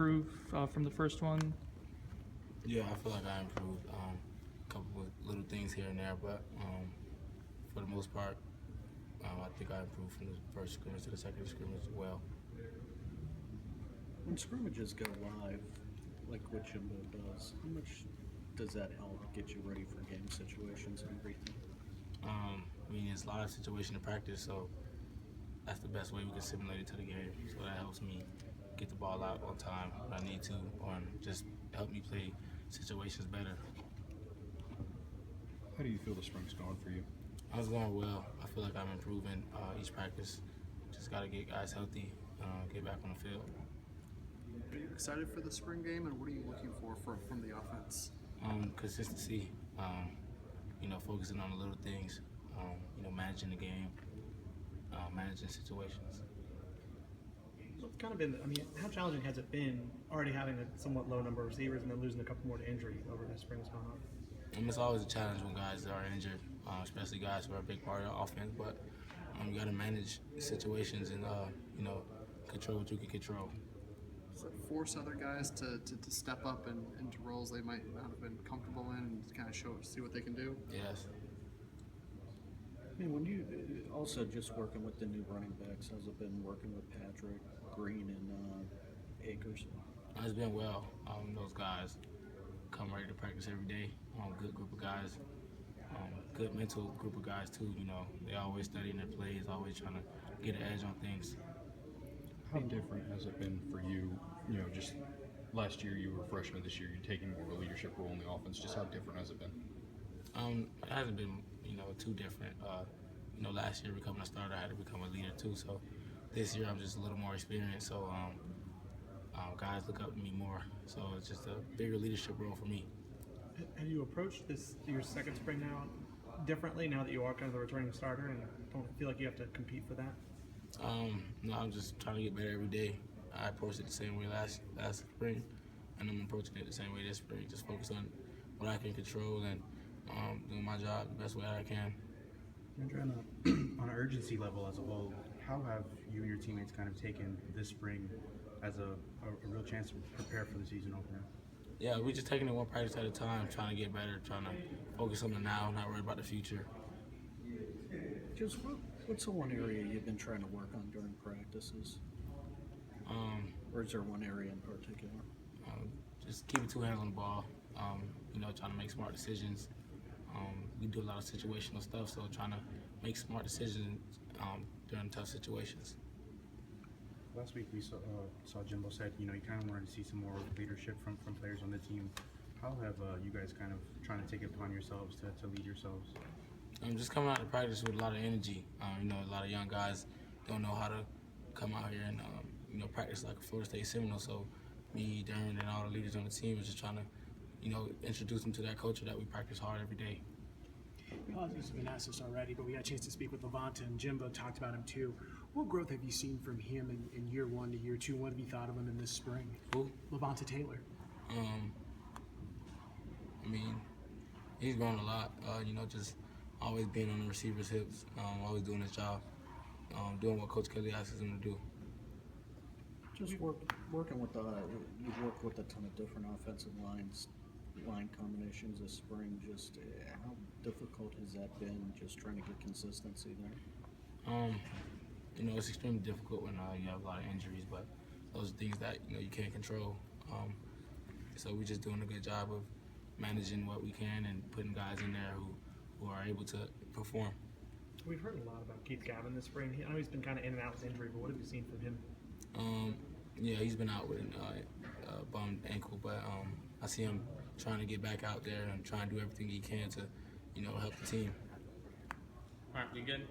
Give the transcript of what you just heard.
improve from the first one? Yeah, I feel like I improved. A couple of little things here and there, but for the most part, I think I improved from the first scrimmage to the second scrimmage as well. When scrimmages go live, like what Jimbo does, how much does that help get you ready for game situations and everything? I mean, it's live situation in practice, so that's the best way we can simulate it to the game. So that helps me get the ball out on time when I need to, or just help me play situations better. How do you feel the spring's going for you? It's going well. I feel like I'm improving each practice. Just got to get guys healthy, get back on the field. Are you excited for the spring game, and what are you looking for from the offense? Consistency, focusing on the little things, managing the game, managing situations. It's kind of been, how challenging has it been already having a somewhat low number of receivers and then losing a couple more to injury over the spring's gone on? It's always a challenge when guys are injured, especially guys who are a big part of the offense, but you got to manage situations and, control what you can control. Does it force other guys to step up into roles they might not have been comfortable in and kind of see what they can do? Yes. When you also just working with the new running backs, how's it been working with Patrick, Green, and Akers? It's been well. Those guys come ready to practice every day. Good group of guys. Good mental group of guys too. They always studying their plays, always trying to get an edge on things. How different has it been for you? Just last year you were a freshman, this year you're taking more of a leadership role in the offense. Just how different has it been? It hasn't been, too different. Last year becoming a starter, I had to become a leader too. So this year I'm just a little more experienced. So guys look up to me more. So it's just a bigger leadership role for me. Have you approached your second spring now differently now that you are kind of the returning starter and don't feel like you have to compete for that? No, I'm just trying to get better every day. I approached it the same way last spring, and I'm approaching it the same way this spring. Just focus on what I can control and doing my job the best way I can. Deondre, on an urgency level as a whole, how have you and your teammates kind of taken this spring as a real chance to prepare for the season opener? Yeah, we're just taking it one practice at a time, trying to get better, trying to focus on the now, not worry about the future. Just what's the one area you've been trying to work on during practices? Or is there one area in particular? Just keeping two hands on the ball, trying to make smart decisions. We do a lot of situational stuff, so trying to make smart decisions during tough situations. Last week we saw Jimbo said, you kind of wanted to see some more leadership from players on the team. How have you guys kind of trying to take it upon yourselves to lead yourselves? Just coming out to practice with a lot of energy. A lot of young guys don't know how to come out here and practice like a Florida State Seminole. So me, Darren, and all the leaders on the team are just trying to, introduce them to that culture that we practice hard every day. This has been asked this already, but we got a chance to speak with Levante, and Jimbo talked about him too. What growth have you seen from him in year one to year two? What have you thought of him in this spring? Who? Levante Taylor. He's grown a lot. Just always being on the receiver's hips, always doing his job, doing what Coach Kelly asks him to do. Just working with you've worked with a ton of different offensive line combinations this spring. Just how difficult has that been? Just trying to get consistency there. It's extremely difficult when you have a lot of injuries, but those are things that you can't control. So we're just doing a good job of managing what we can and putting guys in there who are able to perform. We've heard a lot about Keith Gavin this spring. I know he's been kind of in and out with injury, but what have you seen from him? Yeah, he's been out with a bummed ankle, but I see him trying to get back out there and trying to do everything he can to, help the team. All right, we good?